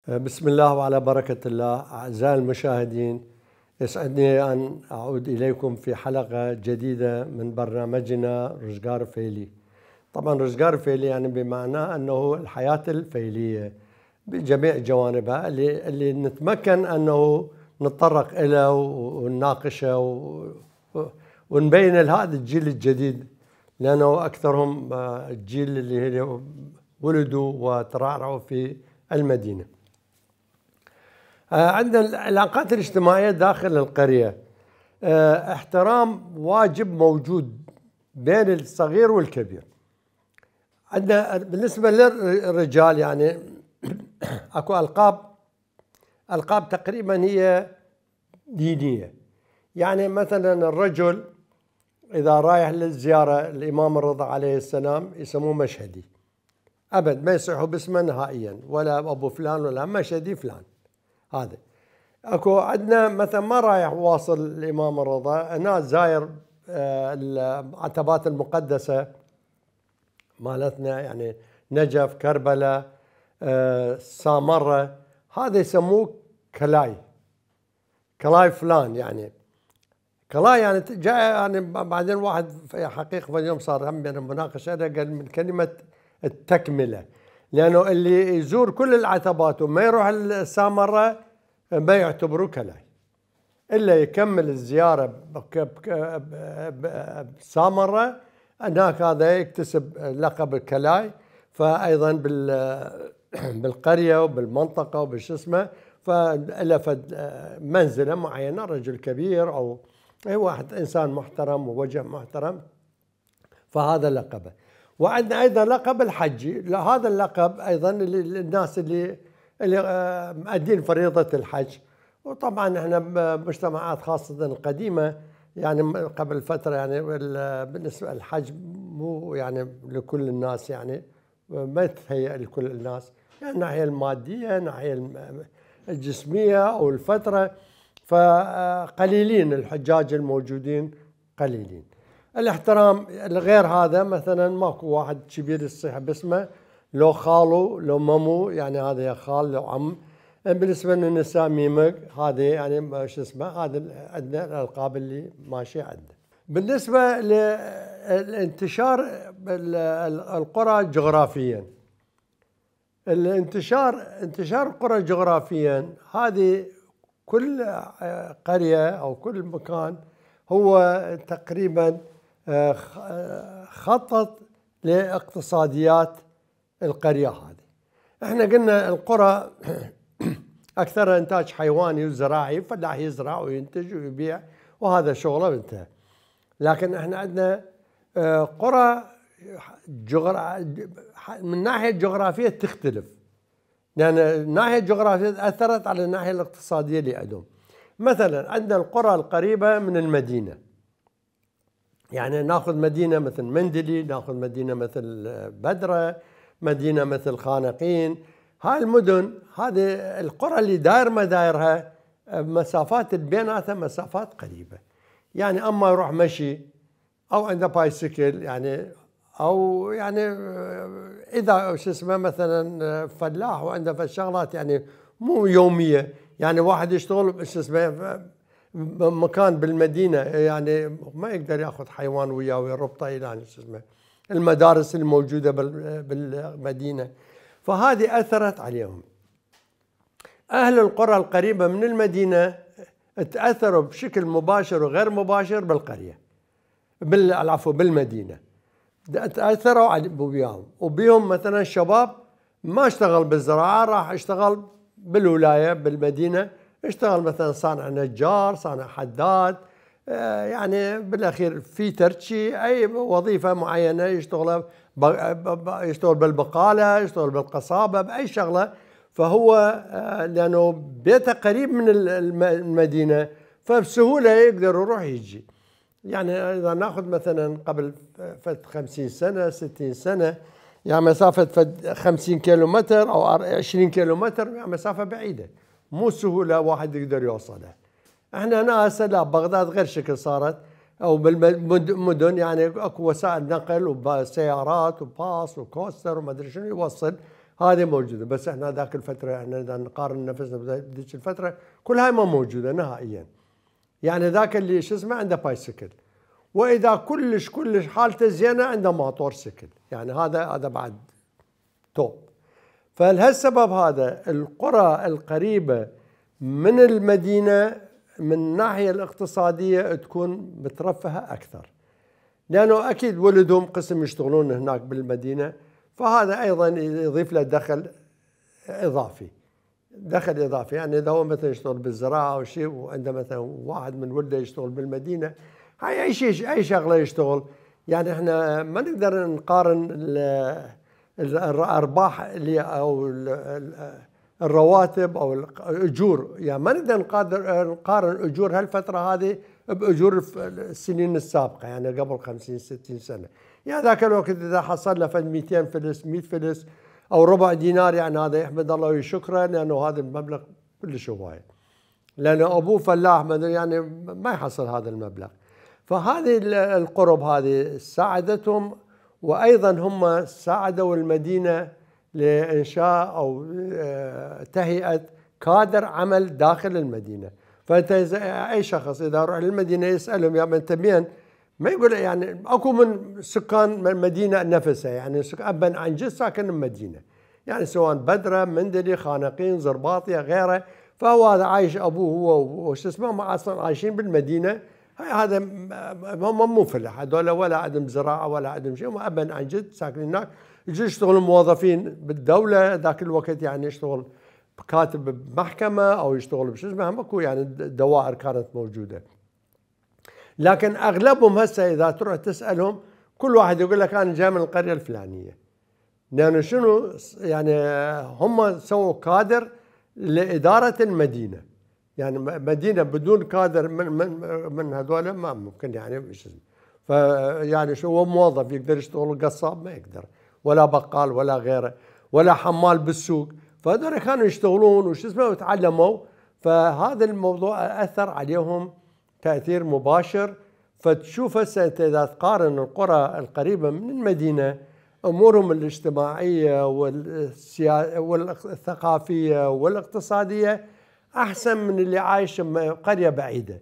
بسم الله وعلى بركة الله. أعزائي المشاهدين، يسعدني أن أعود إليكم في حلقة جديدة من برنامجنا رزقار فيلي. طبعا رزقار فيلي يعني بمعنى أنه الحياة الفيلية بجميع جوانبها اللي نتمكن أنه نتطرق إليه ونناقشه ونبين لهذا الجيل الجديد، لأنه أكثرهم الجيل اللي ولدوا وترعرعوا في المدينة. عندنا العلاقات الاجتماعية داخل القرية، احترام واجب موجود بين الصغير والكبير. عندنا بالنسبة للرجال يعني اكو ألقاب تقريبا هي دينية. يعني مثلا الرجل إذا رايح للزيارة الإمام الرضا عليه السلام يسموه مشهدي، أبد ما يصيحوا باسمه نهائيا، ولا أبو فلان ولا مشهدي فلان. هذا اكو عندنا مثلا ما رايح واصل الامام الرضا، ناس زاير العتبات المقدسه مالتنا، يعني نجف، كربلاء، سامره، هذا يسموه كلاي فلان. يعني كلاي يعني جاء يعني بعدين واحد في حقيقه في اليوم صار هم بين مناقشه قال من كلمه التكمله، لانه اللي يزور كل العتبات وما يروح السامره ما يعتبروه كلاي، إلا يكمل الزيارة بسامرة هناك هذا يكتسب لقب الكلاي. فأيضا بالقرية وبالمنطقة وبش اسمه فإلى منزلة معينة، رجل كبير أو أي واحد إنسان محترم ووجه محترم، فهذا لقبه. وعندنا أيضا لقب الحجي، هذا اللقب أيضا للناس اللي مؤدين فريضة الحج. وطبعا احنا بمجتمعات خاصة القديمة يعني قبل فترة يعني بالنسبة للحج مو يعني لكل الناس، يعني ما يتهيأ لكل الناس، يعني الناحية المادية، الناحية الجسمية أو الفترة، فقليلين الحجاج الموجودين قليلين. الاحترام الغير هذا مثلا ماكو واحد كبير يصيح باسمه، لو خالو لو مامو، يعني هذا يا خال لو عم. بالنسبه للنساء ميمك، هذه يعني شو اسمه، هذا عندنا الالقاب اللي ماشيه عندنا. بالنسبه للانتشار القرى جغرافيا، انتشار القرى جغرافيا، هذه كل قريه او كل مكان هو تقريبا خطط لاقتصاديات القرية هذه. احنا قلنا القرى اكثرها انتاج حيواني وزراعي، فلاح يزرع وينتج ويبيع وهذا شغله وانتهى. لكن احنا عندنا قرى من الناحية الجغرافية تختلف، لأن الناحية الجغرافية أثرت على الناحية الاقتصادية اللي عندهم. مثلا عندنا القرى القريبة من المدينة، يعني ناخذ مدينة مثل مندلي، ناخذ مدينة مثل بدرة، مدينة مثل خانقين. هاي المدن، هذه القرى اللي داير مدايرها مسافات بيناتها مسافات قريبة، يعني أما يروح مشي أو عنده بايسكل، يعني أو يعني إذا شو اسمه مثلا فلاح وعنده فالشغلات يعني مو يومية، يعني واحد يشتغل شو اسمه مكان بالمدينة، يعني ما يقدر ياخذ حيوان وياه ويربطه الى شو اسمه المدارس الموجودة بالمدينة، فهذه أثرت عليهم. أهل القرى القريبة من المدينة تأثروا بشكل مباشر وغير مباشر بالقرية، بالمدينة تأثروا وياهم. وبيهم مثلا شباب ما اشتغل بالزراعة، راح اشتغل بالولاية بالمدينة، اشتغل مثلا صانع نجار، صانع حداد، يعني بالاخير في ترشي، اي وظيفه معينه يشتغل بالبقاله، يشتغل بالقصابه، باي شغله. فهو لانه بيته قريب من المدينه فبسهوله يقدر يروح يجي. يعني اذا ناخذ مثلا قبل 50 سنه 60 سنه، يعني مسافه 50 كيلومتر او 20 كيلومتر، يعني مسافه بعيده مو سهوله واحد يقدر يوصلها. احنا هنا هسه لا، بغداد غير شكل صارت، او بالمدن يعني اكو وسائل نقل وسيارات وباص وكوستر وما ادري شنو يوصل هذه موجوده. بس احنا ذاك الفتره احنا اذا نقارن نفسنا بذيك الفتره كل هاي ما موجوده نهائيا. يعني ذاك اللي شو اسمه عنده بايسكل، واذا كلش حالته زينه عنده ماطور سكل، يعني هذا بعد توب. فلهالسبب هذا القرى القريبه من المدينه من الناحيه الاقتصاديه تكون مترفهه اكثر، لانه اكيد ولدهم قسم يشتغلون هناك بالمدينه، فهذا ايضا يضيف له دخل اضافي. يعني اذا هو مثلا يشتغل بالزراعه او شيء وعنده مثلا واحد من ولده يشتغل بالمدينه، هاي اي شغله يشتغل. يعني احنا ما نقدر نقارن الارباح اللي او الرواتب او الاجور، يعني ما نقدر نقارن اجور هالفتره هذه باجور السنين السابقه، يعني قبل 50 60 سنه. يعني ذاك الوقت اذا حصل له فد 200 فلس 100 فلس او ربع دينار، يعني هذا يحمد الله ويشكره، لانه هذا المبلغ كلش هوايه، لانه ابوه فلاح يعني ما يحصل هذا المبلغ. فهذه القرب هذه ساعدتهم، وايضا هم ساعدوا المدينه لانشاء او تهيئه كادر عمل داخل المدينه. فانت اي شخص اذا يروح للمدينه يسالهم يا انت مين، ما يقول يعني اكو من سكان المدينه نفسها، يعني ابا عن جد ساكن المدينه، يعني سواء بدره مندلي خانقين زرباطيه غيره، فهو هذا عايش ابوه هو وش اسمه ما اصلا عايشين بالمدينه. هذا هم مو فلاح هذول، ولا عندهم زراعه ولا عندهم شيء، هم ابا عن جد ساكنين هناك. يجوا يشتغلون موظفين بالدوله ذاك الوقت، يعني يشتغل كاتب بمحكمه او يشتغل بشو اسمه، ماكو يعني الدوائر كانت موجوده. لكن اغلبهم هسه اذا تروح تسالهم كل واحد يقول لك انا جاي من القريه الفلانيه، لانه شنو يعني هم سووا كادر لاداره المدينه. يعني مدينه بدون كادر من هذول ما ممكن، يعني مش فيعني شو هو موظف يقدر يشتغل قصاب ما يقدر، ولا بقال ولا غيره، ولا حمال بالسوق. فهذول كانوا يشتغلون وش اسمه وتعلموا، فهذا الموضوع اثر عليهم تاثير مباشر. فتشوف هسه انت اذا تقارن القرى القريبه من المدينه امورهم الاجتماعيه والثقافيه والاقتصاديه احسن من اللي عايش بقريه بعيده.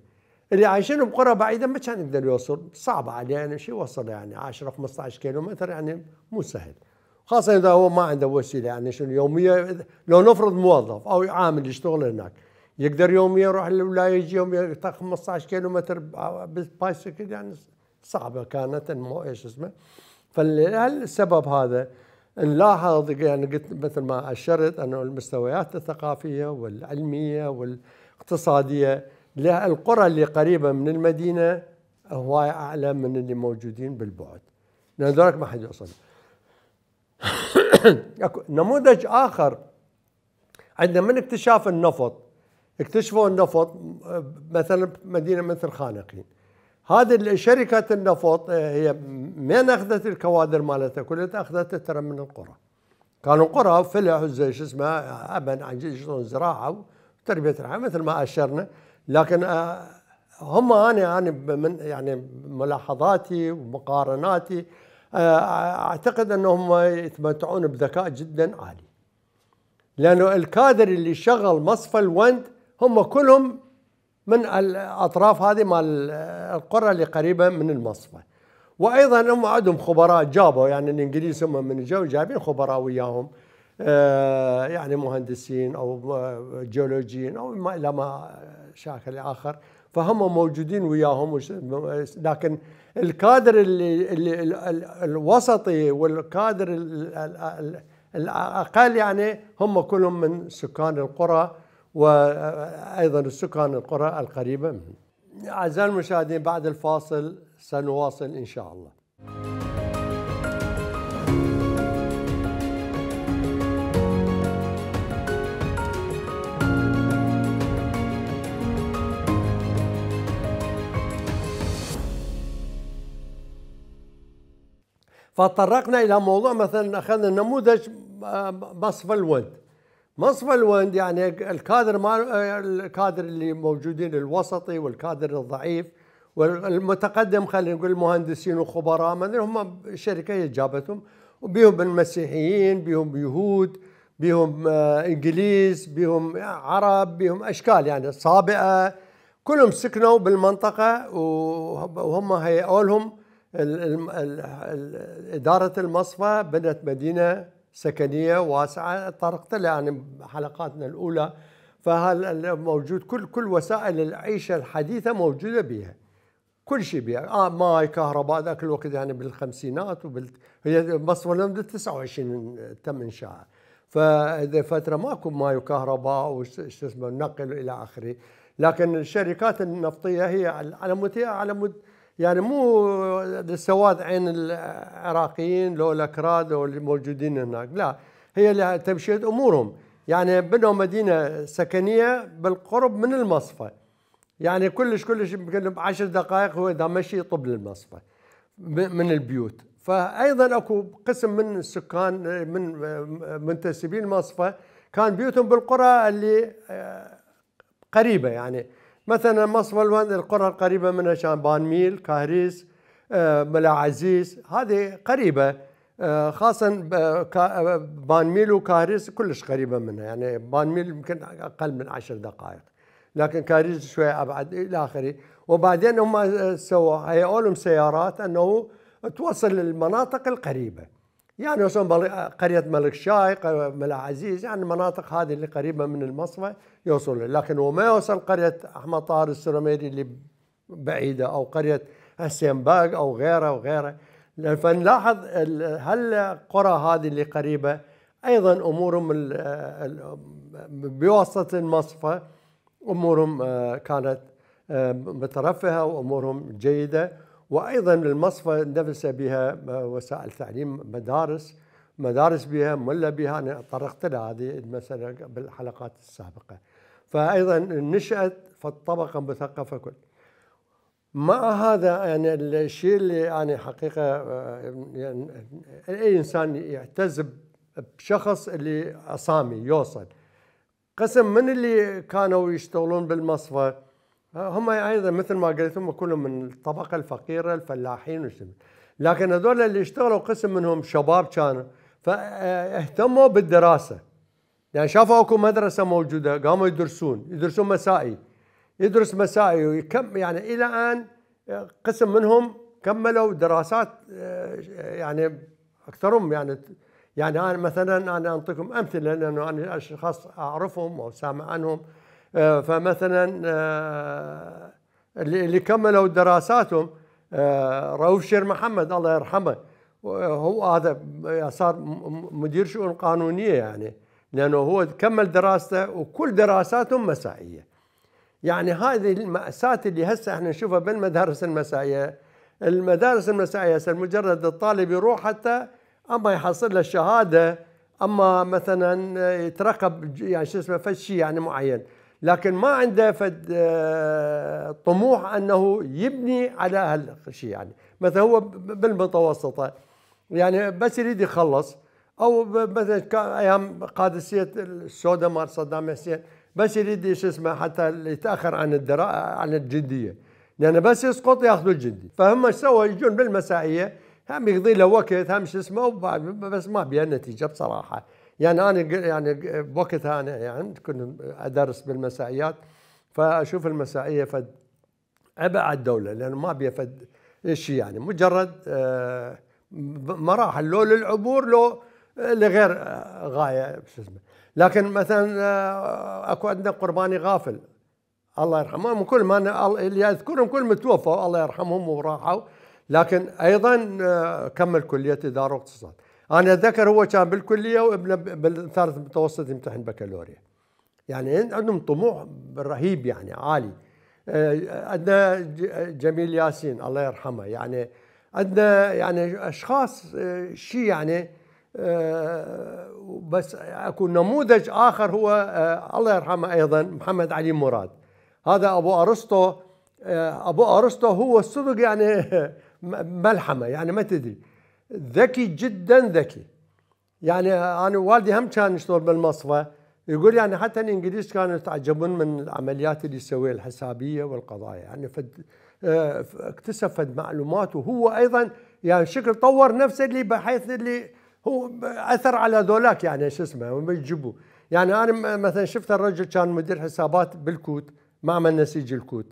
اللي عايشين بقرى بعيده ما كان يقدر يوصل، صعب عليه يعني شو يوصل، يعني 10 15 كيلو متر يعني مو سهل، خاصه اذا هو ما عنده وسيله. يعني شنو يوميا لو نفرض موظف او عامل يشتغل هناك يقدر يوميا يروح ولا يجي يوميا 15 كيلو متر بالبايسكل، يعني صعبه كانت مو ايش اسمه. فلهالسبب هذا نلاحظ يعني قلت مثل ما اشرت انه المستويات الثقافيه والعلميه والاقتصاديه للقرى اللي قريبه من المدينه هواي اعلى من اللي موجودين بالبعد، لان ذلك ما حد يوصل. نموذج اخر عندنا من اكتشاف النفط، اكتشفوا النفط مثلا مدينه مثل خانقين. هذه شركه النفط هي من اخذت الكوادر مالتها كلها اخذتها ترى من القرى. كانوا قرى فلاح زي شو اسمه ابا عن جد يشتغلون زراعه وتربيه الحيوان مثل ما اشرنا. لكن هم انا من يعني ملاحظاتي ومقارناتي اعتقد انهم يتمتعون بذكاء جدا عالي، لانه الكادر اللي شغل مصفى الوند هم كلهم من الاطراف هذه مال القرى اللي قريبه من المصفى. وايضا هم عندهم خبراء جابوا، يعني الانجليز هم من جو جايبين خبراء وياهم، يعني مهندسين او جيولوجيين او ما الى ما شاكل اخر، فهم موجودين وياهم. لكن الكادر اللي الوسطي والكادر الاقل يعني هم كلهم من سكان القرى، وايضا السكان القرى القريبه منه. اعزائي المشاهدين بعد الفاصل سنواصل ان شاء الله. فتطرقنا الى موضوع مثلا اخذنا نموذج مصفى الوند. مصفى الوند يعني الكادر اللي موجودين الوسطي والكادر الضعيف والمتقدم، خلينا نقول المهندسين وخبراء مثلا هم الشركه جابتهم، وبيهم المسيحيين بيهم يهود بهم انجليز، بهم عرب، بهم اشكال يعني صابئه، كلهم سكنوا بالمنطقه وهم هيئوا لهم اداره المصفى، بنت مدينه سكنيه واسعه، طرقت لها يعني حلقاتنا الاولى. فهذا موجود، كل وسائل العيشه الحديثه موجوده بها، كل شيء بها، ماي، كهرباء. ذاك الوقت يعني بالخمسينات هي مصر لمدة 29 تم انشائها، فاذا فتره ماكو ماي وكهرباء وش اسمه نقل الى اخره. لكن الشركات النفطيه هي على مود يعني مو لسواد عين العراقيين لو الاكراد او اللي موجودين هناك، لا، هي لتمشيه امورهم. يعني بنوا مدينه سكنيه بالقرب من المصفى، يعني كلش يمكن ب10 دقائق هو اذا مشي يطب للمصفى من البيوت. فايضا اكو قسم من السكان من منتسبين المصفى كان بيوتهم بالقرى اللي قريبه، يعني مثلا مصفى القرى القريبه منها كان بانميل، كاهريس، ملا عزيز، هذه قريبه، خاصه بانميل وكاهريس كلش قريبه منها، يعني بانميل يمكن اقل من 10 دقائق، لكن كاريز شويه ابعد الى اخره. وبعدين هم هيئوا لهم سيارات انه توصل للمناطق القريبه، يعني مثلا قريه ملك شاي، ملا عزيز، يعني المناطق هذه اللي قريبه من المصفى يوصل، لكن هو ما يوصل قريه احمد طاهر السرميري اللي بعيده، او قريه حسين او غيره وغيره. فنلاحظ هالقرى هذه اللي قريبه ايضا امورهم بواسطه المصفى امورهم كانت مترفهه وامورهم جيده. وايضا المصفى نفسها بها وسائل تعليم، مدارس بها، ملا بها، انا طرقت لها هذه المساله بالحلقات السابقه. فايضا نشات فالطبقه مثقفه كل. مع هذا يعني الشيء اللي يعني حقيقه يعني اي انسان يعتز بشخص اللي عصامي يوصل. قسم من اللي كانوا يشتغلون بالمصفى هم ايضا مثل ما قلت هم كلهم من الطبقه الفقيره، الفلاحين وشنو، لكن هذول اللي اشتغلوا قسم منهم شباب كانوا، فاهتموا بالدراسه، يعني شافوا اكو مدرسه موجوده قاموا يدرسون مسائي، يدرس مسائي ويكم، يعني الى ان قسم منهم كملوا دراسات، يعني اكثرهم يعني انا مثلا انا انطيكم امثله لانه انا اشخاص اعرفهم او سامع عنهم. فمثلا اللي كملوا دراساتهم رؤوف شير محمد الله يرحمه، هو هذا صار مدير شؤون قانونيه، يعني لانه هو كمل دراسته وكل دراساتهم مسائيه. يعني هذه المأساة اللي هسه احنا نشوفها بالمدارس المسائيه. المدارس المسائيه هسه مجرد الطالب يروح حتى اما يحصل له الشهاده، اما مثلا يترقب يعني شو اسمه فد شيء يعني معين، لكن ما عنده فد طموح انه يبني على هالشيء. يعني مثلا هو بالمتوسطه يعني بس يريد يخلص، او مثلا ايام قادسيه السوداء مال صدام حسين بس يريد شو اسمه حتى يتاخر عن الجنديه، لان بس يسقط ياخذوا الجندي. فهم ايش سووا؟ يجون بالمسائيه، هم يقضي له وقت، هم شو اسمه، بس ما بيها نتيجه بصراحه. يعني انا يعني بوقتها انا يعني كنت ادرس بالمسائيات، فاشوف المسائيه فد عبء على الدوله، لانه ما بيها فد شيء، يعني مجرد مراحل لو للعبور لو لغير غايه شو اسمه. لكن مثلا اكو عندنا قرباني غافل الله يرحمهم، كل ما اللي اذكرهم كل متوفوا الله يرحمهم وراحوا، لكن ايضا كمل كليه اداره واقتصاد. انا اتذكر هو كان بالكليه وابنه بالثالث متوسط يمتحن بكالوريا، يعني عندهم طموح رهيب يعني عالي. عندنا جميل ياسين الله يرحمه، يعني عندنا يعني اشخاص شيء يعني بس اكو نموذج اخر هو الله يرحمه ايضا محمد علي مراد، هذا ابو ارسطو. ابو ارسطو هو الصدق يعني ملحمه، يعني ما تدري، ذكي جدا ذكي. يعني انا والدي هم كان يشتغل بالمصفى، يقول يعني حتى الانجليز كانوا يتعجبون من العمليات اللي يسويها الحسابيه والقضايا، يعني اكتسب معلومات، وهو ايضا يعني شكل طور نفسه اللي بحيث اللي هو اثر على ذولاك يعني شو اسمه هم يجيبوا. يعني انا مثلا شفت الرجل كان مدير حسابات بالكوت، معمل نسيج الكوت،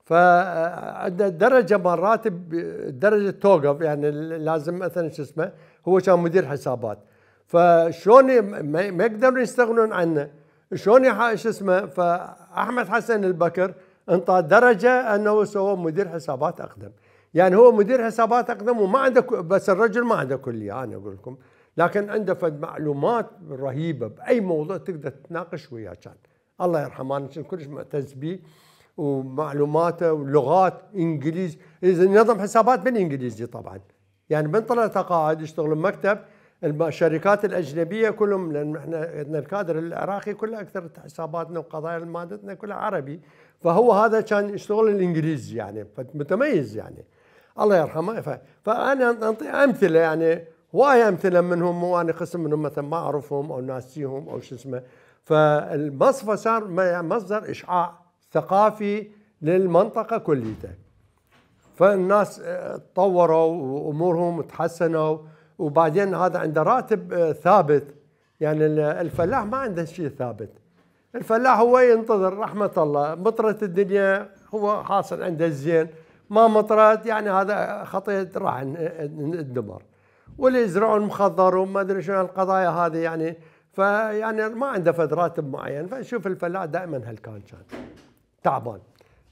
فعنده درجه مرات الدرجه توقف، يعني لازم مثلا شو اسمه هو كان مدير حسابات، فشلون ما يقدرون يستغنون عنه، شلون شو اسمه. فاحمد حسن البكر انطى درجه انه سوى مدير حسابات اقدم. يعني هو مدير حسابات اقدم وما عنده بس الرجل ما عنده كليه، انا اقول لكم، لكن عنده فد معلومات رهيبه باي موضوع تقدر تتناقش وياه. كان الله يرحمه انا كنت كلش معتز به، ومعلوماته ولغات انجليزي، اذا نظم حسابات بالانجليزي طبعا. يعني من طلع تقاعد يشتغل بمكتب الشركات الاجنبيه كلهم، لان احنا الكادر العراقي كله اكثر حساباتنا وقضايا مادتنا كلها عربي، فهو هذا كان يشتغل الانجليزي يعني متميز يعني الله يرحمه. فانا انطي امثله يعني هواي امثله منهم، وانا قسم منهم مثلا ما اعرفهم او ناسيهم او شو اسمه. فالمصفى صار مصدر اشعاع ثقافي للمنطقه كليتها، فالناس تطوروا وامورهم تحسنوا، وبعدين هذا عنده راتب ثابت. يعني الفلاح ما عنده شيء ثابت، الفلاح هو ينتظر رحمه الله، مطرت الدنيا هو حاصل عنده الزين، ما مطرت يعني هذا خطيه راح الدمر، واللي يزرعون مخضر وما ادري شنو القضايا هذه يعني. فيعني ما عنده فد راتب معين، فشوف الفلاح دائما هلكان كان تعبان.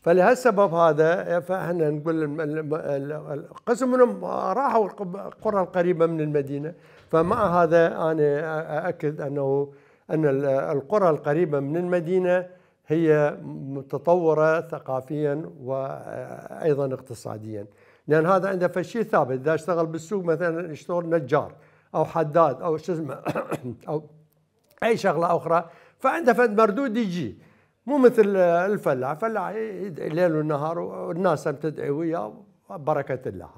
فلهالسبب هذا فاحنا نقول قسم منهم راحوا القرى القريبه من المدينه. فمع هذا انا اؤكد ان القرى القريبه من المدينه هي متطوره ثقافيا وايضا اقتصاديا، لان هذا عنده فشي ثابت. اذا اشتغل بالسوق مثلا يشتغل نجار او حداد او شو اسمه او اي شغله اخرى، فعنده فد مردود يجي، مو مثل الفلاح. فلاح ليل ونهار والناس تدعي وياه بركه الله.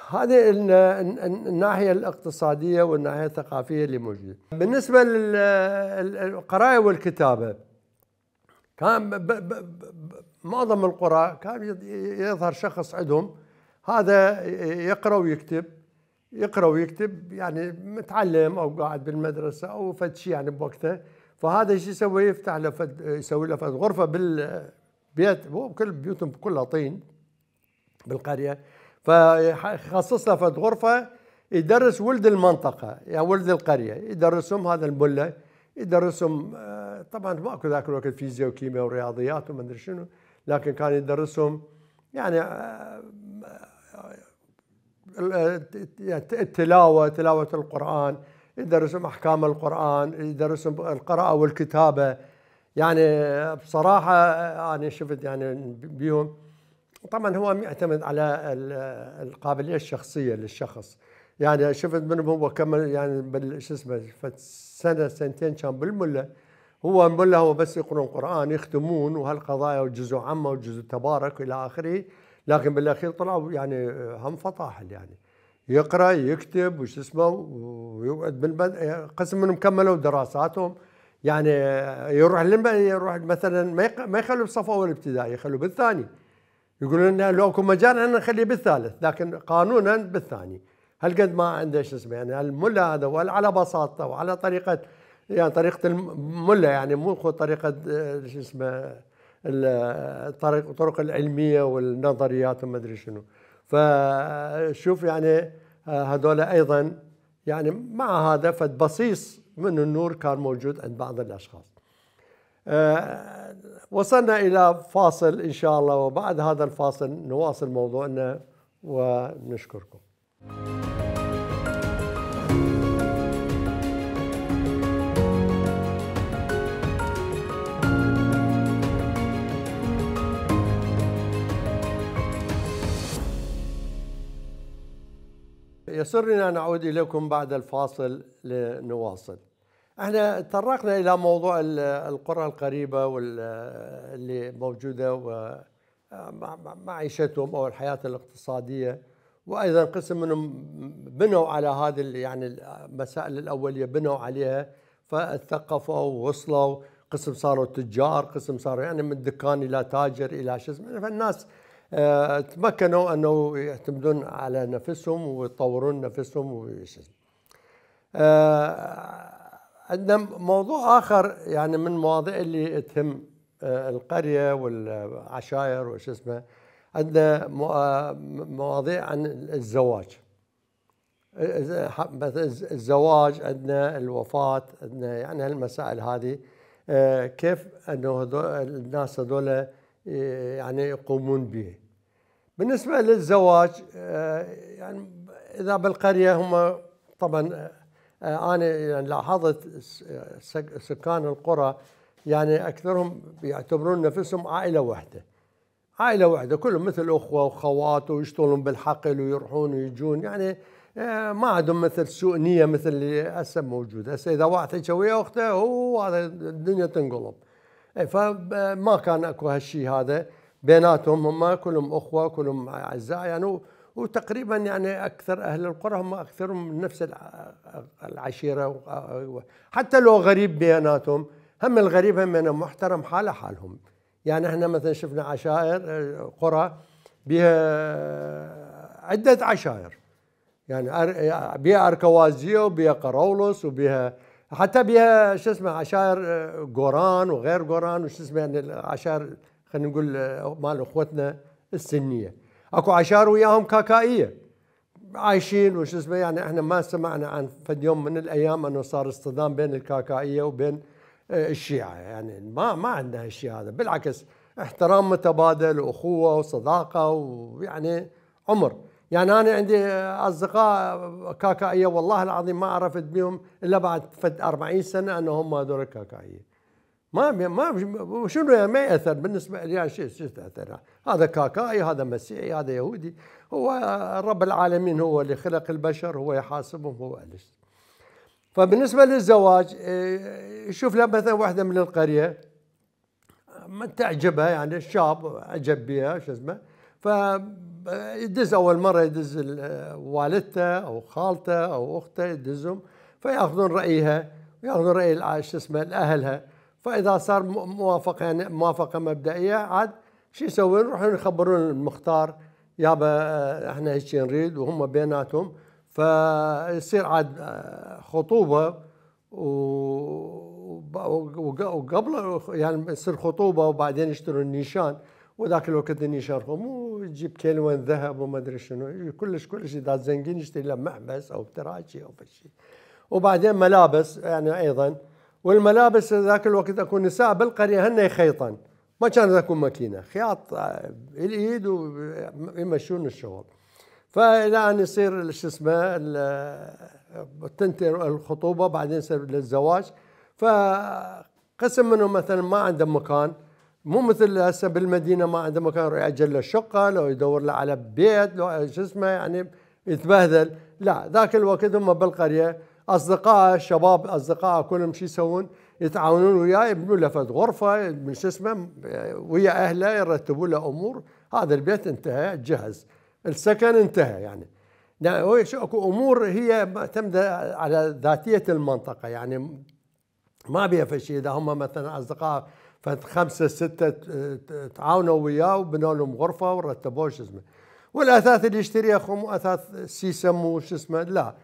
هذه الناحيه الاقتصاديه والناحيه الثقافيه اللي موجوده. بالنسبه للقراءه والكتابه، كان معظم القرى كان يظهر شخص عندهم هذا يقرا ويكتب، يقرا ويكتب يعني متعلم او قاعد بالمدرسه او فد شيء يعني بوقته. فهذا شو يسوي؟ يفتح له يسوي له فد غرفه بالبيت، هو كل بيوتهم كلها طين بالقريه، فيخصص له فد غرفه يدرس ولد المنطقه يعني ولد القريه، يدرسهم هذا المله، يدرسهم طبعا ماكو ذاك الوقت فيزياء وكيمياء ورياضيات وما ادري شنو، لكن كان يدرسهم يعني التلاوه، تلاوه القران، يدرسهم احكام القران، يدرسهم القراءه والكتابه. يعني بصراحه انا شفت يعني بيهم، طبعا هو يعتمد على القابليه الشخصيه للشخص. يعني شفت منهم هو كمل يعني شو اسمه سنه سنتين كان بالمله، هو المله هو بس يقرون قران يختمون وهالقضايا وجزء عامه وجزء تبارك الى اخره، لكن بالاخير طلعوا يعني هم فطاحل يعني يقرا يكتب وش اسمه ويقعد قسم منهم كملوا دراساتهم. يعني يروح مثلا ما يخلوا بالصف اول ابتدائي، يخلوا بالثاني، يقولون لو اكو مجال ان نخليه بالثالث، لكن قانونا بالثاني. هالقد ما عنده شو اسمه يعني الملا هذا، وعلى بساطته وعلى طريقه يعني طريقه الملا، يعني مو طريقه شو اسمه الطرق العلميه والنظريات وما ادري شنو. فشوف يعني هذول ايضا يعني مع هذا فد بصيص من النور كان موجود عند بعض الاشخاص. وصلنا الى فاصل ان شاء الله، وبعد هذا الفاصل نواصل موضوعنا ونشكركم. يسرنا أن نعود إليكم بعد الفاصل لنواصل. احنا تطرقنا إلى موضوع القرى القريبة واللي موجودة ومعيشتهم أو الحياة الاقتصادية، وأيضا قسم منهم بنوا على هذه يعني المسائل الأولية بنوا عليها فاتثقفوا ووصلوا، قسم صاروا تجار، قسم صاروا يعني من دكان إلى تاجر إلى شو اسمه. فالناس تمكنوا أنه يعتمدون على نفسهم ويطورون نفسهم. عندنا موضوع آخر يعني من المواضيع اللي تهم القرية والعشائر وش اسمه، عندنا مواضيع عن الزواج. الزواج عندنا، الوفاة عندنا، يعني هالمسائل هذه كيف أنه الناس هذول يعني يقومون به. بالنسبة للزواج يعني إذا بالقرية هم طبعا أنا يعني لاحظت سكان القرى يعني أكثرهم بيعتبرون نفسهم عائلة واحدة، عائلة واحدة كلهم مثل أخوة وخوات ويشتغلون بالحقل ويروحون ويجون، يعني ما عندهم مثل سوء نية مثل اللي هسه موجود. هسه إذا واحد حكى ويا أخته هو هذا الدنيا تنقلب. فما كان أكو هالشيء هذا بيناتهم، هم كلهم أخوة كلهم أعزاء يعني. وتقريبا يعني أكثر أهل القرى هم أكثرهم من نفس العشيرة، حتى لو غريب بيناتهم هم الغريب هم محترم حاله حالهم. يعني احنا مثلا شفنا عشائر قرى بها عدة عشائر، يعني بها أركوازية وبها قرولس وبها حتى بها شو اسمه عشائر قوران وغير قوران وش اسمه، يعني العشائر خلينا نقول مال اخوتنا السنية. اكو عشائر وياهم كاكائية عايشين وش اسمه، يعني احنا ما سمعنا عن فد يوم من الايام انه صار اصطدام بين الكاكائية وبين الشيعة، يعني ما عندنا هالشيء هذا، بالعكس احترام متبادل واخوة وصداقة ويعني عمر. يعني أنا عندي أصدقاء كاكائية والله العظيم ما عرفت بهم إلا بعد فد 40 سنة أنهم هم هذول الكاكائية. ما شنو يعني ما يأثر بالنسبة لي، يعني شو تأثر؟ هذا كاكائي، هذا مسيحي، هذا يهودي، هو رب العالمين هو اللي خلق البشر، هو يحاسبهم، هو أليس. فبالنسبة للزواج شوف له مثلا واحدة من القرية ما تعجبها، يعني الشاب عجب بها شو اسمه، فيدز أول مرة يدز والدته أو خالته أو أخته يدزهم فيأخذون رأيها ويأخذون رأي شو اسمه أهلها. فإذا صار موافقة يعني موافقة مبدئية عاد شو يسوون؟ يروحون يخبرون المختار يابا احنا هيك نريد، وهم بيناتهم فيصير عاد خطوبة وقبل يعني يصير خطوبة وبعدين يشتروا النيشان، وذاك الوقت النيشان مو يجيب كيلوين ذهب وما ادري شنو، كلش اذا زنقين يشتري له محبس او تراجي او شيء. وبعدين ملابس يعني ايضا، والملابس ذاك الوقت اكو نساء بالقريه هن يخيطن، ما كانت اكو ماكينه خياط الايد ويمشون الشغل. فالى ان يصير شو اسمه تنتهي الخطوبه بعدين يصير للزواج. فقسم منهم مثلا ما عنده مكان، مو مثل هسه بالمدينه ما عنده مكان يروح ياجر له شقه لو يدور له على بيت لو شو اسمه يعني يتبهدل. لا ذاك الوقت هم بالقريه اصدقاء الشباب اصدقاء كلهم شو يسوون؟ يتعاونون وياه يبنوا له فد غرفه من شو اسمه ويا اهله يرتبوا له امور. هذا البيت انتهى جهز، السكن انتهى. يعني اكو امور هي معتمده على ذاتيه المنطقه، يعني ما بيها شيء. اذا هم مثلا اصدقاء فخمسه سته تعاونوا وياه وبنوا لهم غرفه ورتبوه شو اسمه. والاثاث اللي يشتريه اخو مو اثاث سيسم وش اسمه، لا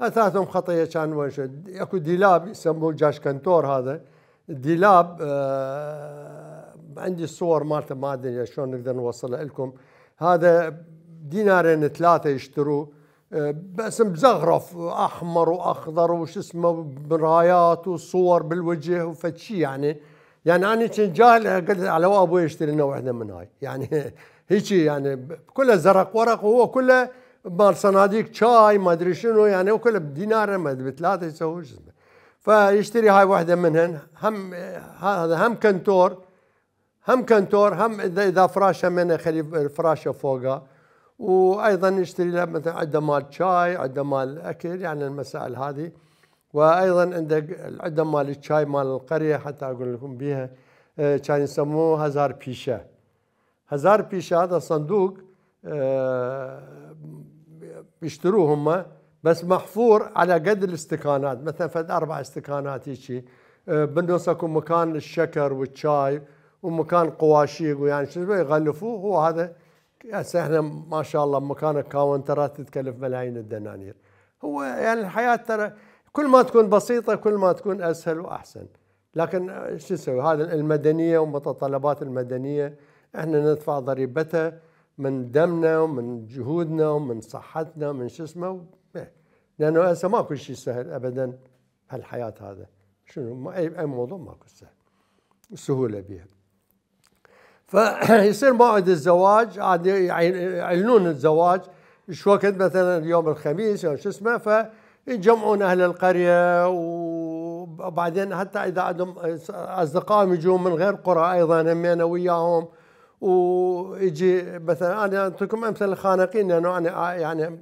اثاثهم خطيه كان وين شو. اكو ديلاب يسموه جاش كنتور، هذا الديلاب عندي الصور مالته ما ادري شلون نقدر نوصلها لكم. هذا دينارين ثلاثه يشتروه بس مزغرف احمر واخضر وش اسمه برايات وصور بالوجه وفد شيء. يعني انا كنت جاهل قلت على ابوي يشتري لنا واحده من هاي، يعني هيك يعني كله زرق ورق وهو كله مال صناديق شاي ما ادري شنو، يعني وكله بدينار ما ادري بثلاثه يسوي شو اسمه. فيشتري هاي واحده منهن، هم هذا هم كنتور هم اذا فراشه منه خلي الفراشه فوقها، وايضا يشتري له مثلا عنده مال شاي عنده مال اكل، يعني المسائل هذه. وايضا عنده عنده مال الشاي مال القريه حتى اقول لكم بيها كان يسموه هزار بيشه. هزار بيشه هذا صندوق بيشتروه هم بس محفور على قد الاستكانات، مثلا فد 4 استكانات هيك. بالنص اكو مكان الشكر والشاي ومكان قواشيق، ويعني شو يغلفوه هو هذا هسه احنا ما شاء الله مكان كاونترات تتكلف ملايين الدنانير. هو يعني الحياة ترى كل ما تكون بسيطة كل ما تكون أسهل وأحسن. لكن شو نسوي؟ هذا المدنية ومتطلبات المدنية احنا ندفع ضريبتها من دمنا ومن جهودنا ومن صحتنا ومن شو اسمه، لأنه هسه ماكو شيء سهل أبدا بهالحياة. هذا شنو أي موضوع ماكو سهل السهولة بها. فيصير موعد الزواج عاد يعلنون الزواج شو وقت، مثلا يوم الخميس او شو اسمه، فيجمعون اهل القريه، وبعدين حتى اذا عندهم اصدقائهم يجون من غير قرى ايضا همين وياهم، ويجي مثلا انا اعطيكم امثله الخانقين، لانه انا يعني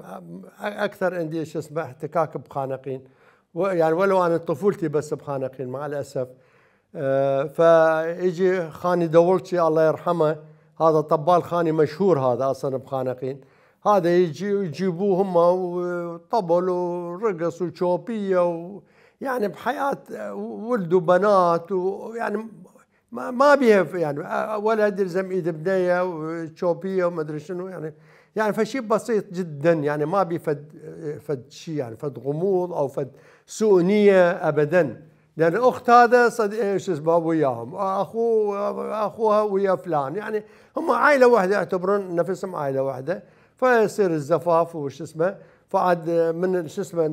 اكثر عندي شو اسمه احتكاك بخانقين، يعني ولو انا طفولتي بس بخانقين مع الاسف. فيجي خاني دولتشي الله يرحمه، هذا طبال خاني مشهور هذا اصلا بخانقين، هذا يجي ويجيبوه هم وطبل ورقص وشوبيه يعني بحياه ولد وبنات، ويعني ما بيها يعني ولد يلزم ايد بنيه وشوبيه وما ادري شنو، يعني فشيء بسيط جدا، يعني ما بي فد شيء، يعني فد غموض او فد سوء نيه ابدا. لأن الأخت هذا شو اسمه وياهم، أخوها ويا فلان، يعني هم عائلة واحدة، يعتبرون نفسهم عائلة واحدة. فيصير الزفاف وش اسمه، فعد من شو اسمه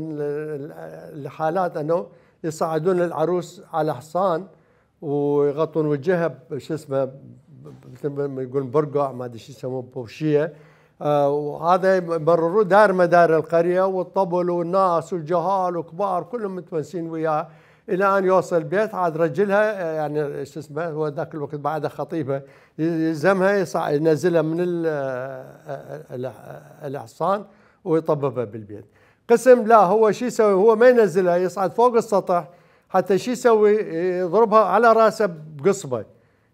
الحالات أنه يصعدون العروس على حصان ويغطون وجهها شو اسمه مثل ما يقولون برقع، ما أدري شو يسموه بوشية، وهذا يمرروا دار مدار القرية، والطبل والناس والجهال وكبار كلهم متونسين وياه، الى ان يوصل البيت. عاد رجلها يعني شو اسمه هو ذاك الوقت بعد خطيبه يلزمها ينزلها من الحصان ويطببها بالبيت. قسم لا، هو شو يسوي؟ هو ما ينزلها، يصعد فوق السطح حتى شو يسوي؟ يضربها على راسه بقصبه.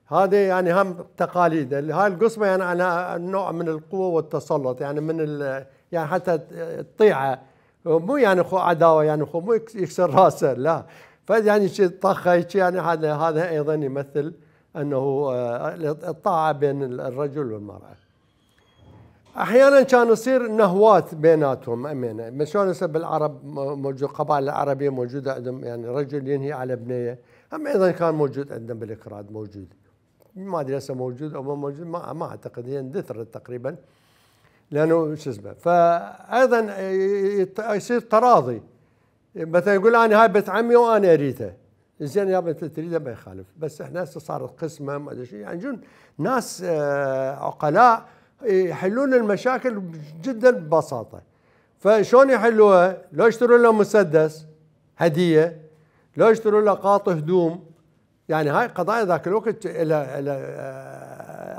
هذه يعني هم تقاليد هاي القصبه، يعني على نوع من القوه والتسلط، يعني من يعني حتى تطيعه، مو يعني خو عداوه، يعني خو مو يكسر راسه لا، فيعني شيء طخه يعني هذا ايضا يمثل انه الطاعه بين الرجل والمراه. احيانا كان يصير نهوات بيناتهم امينه، شلون هسه بالعرب موجود، قبائل العربيه موجوده عندهم، يعني رجل ينهي على بنيه، هم ايضا كان موجود عندنا بالاكراد، موجود ما ادري هسه موجود او ما موجود، ما اعتقد، هي اندثرت تقريبا لانه شو اسمه. فايضا يصير تراضي، مثلا يقول انا هاي بنت عمي وانا اريدها، زين يا بنت تريدها ما يخالف، بس احنا هسه صارت قسمه ما ادري شيء، يعني يجون ناس عقلاء يحلون المشاكل جدا ببساطه. فشلون يحلوها؟ لو يشتروا له مسدس هديه، لو يشتروا له قاط هدوم، يعني هاي قضايا ذاك الوقت الى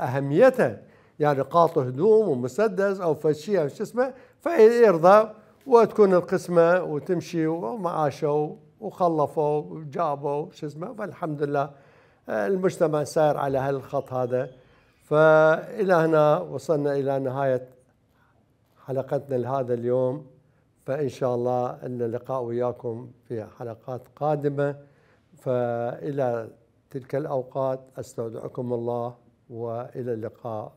اهميتها، يعني قاط هدوم ومسدس او فشي شو اسمه، فيرضى وتكون القسمه وتمشي، ومعاشوا وخلفوا وجابوا شو اسمه، فالحمد لله المجتمع سار على هالخط هذا. فإلى هنا وصلنا إلى نهاية حلقتنا لهذا اليوم، فإن شاء الله أن اللقاء وياكم في حلقات قادمة. فإلى تلك الأوقات أستودعكم الله، وإلى اللقاء.